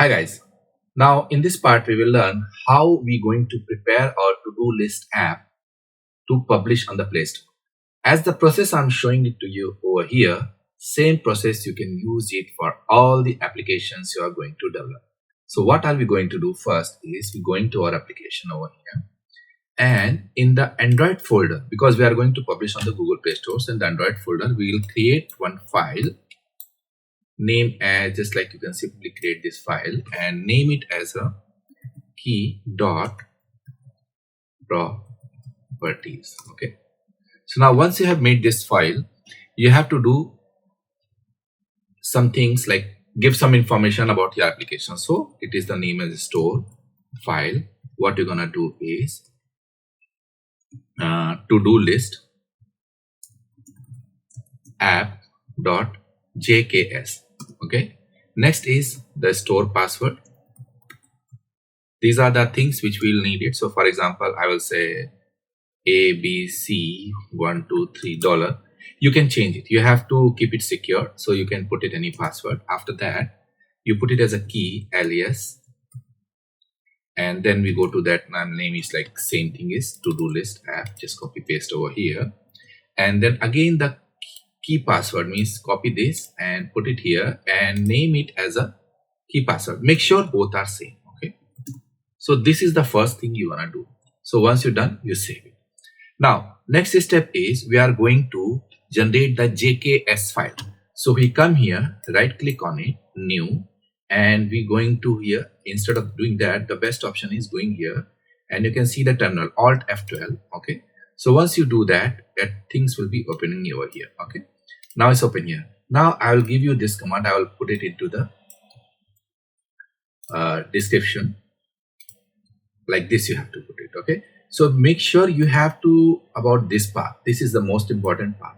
Hi guys. Now in this part we will learn how we going to prepare our to-do list app to publish on the Play Store. As the process I'm showing it to you over here, same process you can use it for all the applications you are going to develop. So what are we going to do first is we're going to our application over here, and in the Android folder, because we are going to publish on the Google Play Store, so in the Android folder we will create one file, name as, just like you can simply create this file and name it as a key dot properties. Okay, so now once you have made this file, you have to do some things like give some information about your application. So it is the name as store file. What you're gonna do is to-do list app.jks. Okay, next is the store password. These are the things which we'll need it. So for example, I will say ABC123 $. You can change it. You have to keep it secure, so you can put it any password. After that, you put it as a key alias, and then we go to that name is like same thing is to-do list app. Just copy paste over here, and then again the key password means copy this and put it here and name it as a key password. Make sure both are same. Okay, so this is the first thing you want to do. So once you're done, you save it. Now next step is we are going to generate the JKS file. So we come here, right click on it, new, and we going to here. Instead of doing that, the best option is going here, and you can see the terminal Alt F12. Okay, so once you do that, things will be opening over here. Okay, now it's open here. Now I will give you this command. I will put it into the description like this. You have to put it. Okay, so make sure you have to about this part. This is the most important part.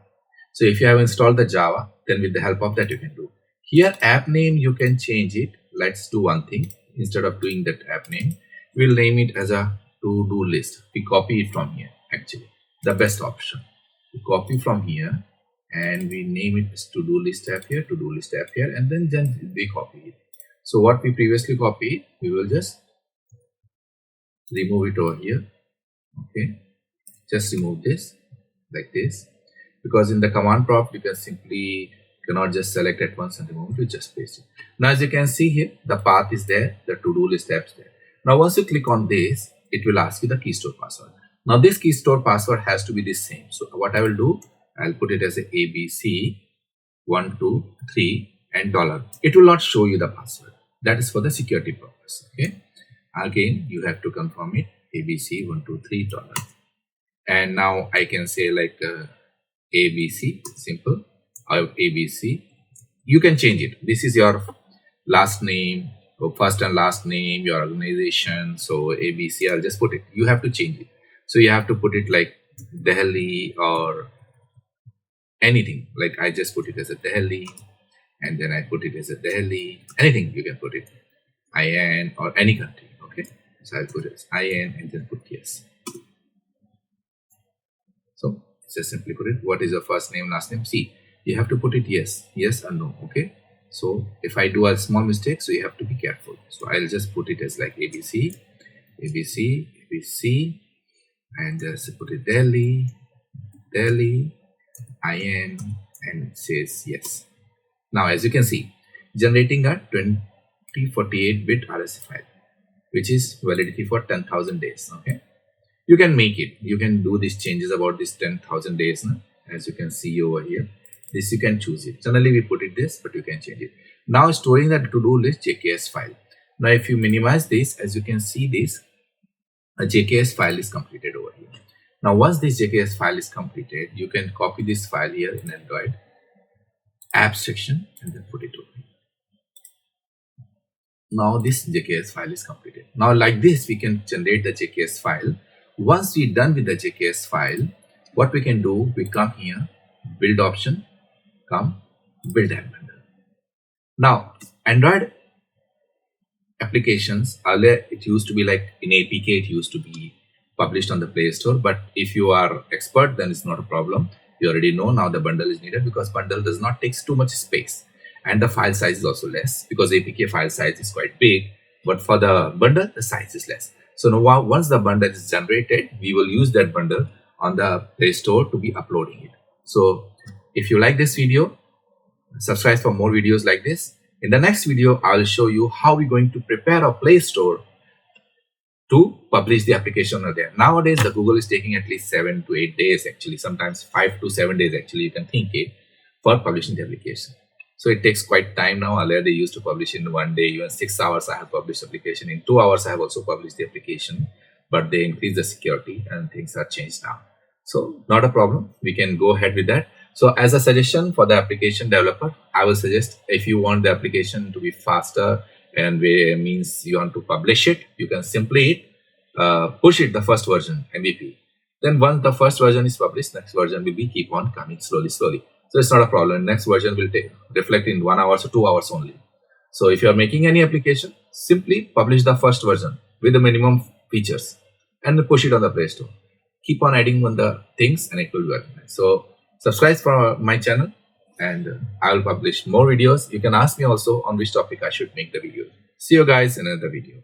So if you have installed the Java, then with the help of that you can do. Here app name you can change it. Let's do one thing. Instead of doing that app name, we'll name it as a to-do list. We copy it from here. Actually, the best option. We copy from here and we name it as to-do list app here, to-do list app here, and then we copy it. So what we previously copied, we will just remove it over here. Okay, just remove this like this, because in the command prompt you can simply cannot just select at once and remove it. You just paste it. Now as you can see here, the path is there, the to-do list apps there. Now once you click on this, it will ask you the key store password. Now this key store password has to be the same. So what I will do, I'll put it as a ABC123 and $. It will not show you the password. That is for the security purpose. Okay, again you have to confirm it, ABC123 $. And now I can say like ABC simple or ABC. You can change it. This is your last name, or first and last name, your organization. So ABC, I'll just put it. You have to change it. So you have to put it like Delhi or anything. Like I just put it as a Delhi, and then I put it as a Delhi. Anything you can put it. IN or any country. Okay. So I'll put it as IN and then put yes. So just simply put it. What is your first name, last name? See, you have to put it yes or no. Okay, so if I do a small mistake, so you have to be careful. So I'll just put it as like ABC, and just put it Delhi, IN, and it says yes. Now as you can see, generating a 2048-bit RSA file, which is validity for 10,000 days. Okay, you can make it. You can do these changes about this 10,000 days. No? As you can see over here, this you can choose it. Generally we put it this, but you can change it. Now storing the to-do list JKS file. Now if you minimize this, as you can see this, a JKS file is completed over here. Now once this JKS file is completed, you can copy this file here in Android app section and then put it over here. Now this JKS file is completed. Now like this we can generate the JKS file. Once we're done with the JKS file, what we can do, we come here, build option, come build app bundle. Now Android applications, earlier it used to be like in APK, it used to be published on the Play Store, but if you are expert, then it's not a problem. You already know now the bundle is needed, because bundle does not take too much space. and the file size is also less because APK file size is quite big, but for the bundle the size is less. So now once the bundle is generated, we will use that bundle on the Play Store to be uploading it. So if you like this video, subscribe for more videos like this. In the next video, I will show you how we're going to prepare a Play Store to publish the application over there. Nowadays, the Google is taking at least 7 to 8 days, actually, sometimes 5 to 7 days, actually, you can think it, for publishing the application. So it takes quite time now. Earlier, they used to publish in 1 day, even 6 hours I have published the application. In 2 hours, I have also published the application, but they increased the security and things are changed now. So not a problem. We can go ahead with that. So as a suggestion for the application developer, I will suggest if you want the application to be faster and means you want to publish it, you can simply push it the first version MVP. Then once the first version is published, next version will be keep on coming slowly. So it's not a problem. Next version will reflect in 1 hour or 2 hours only. So if you are making any application, simply publish the first version with the minimum features and push it on the Play Store. Keep on adding on the things and it will work. So subscribe for my channel and I will publish more videos. You can ask me also on which topic I should make the video. See you guys in another video.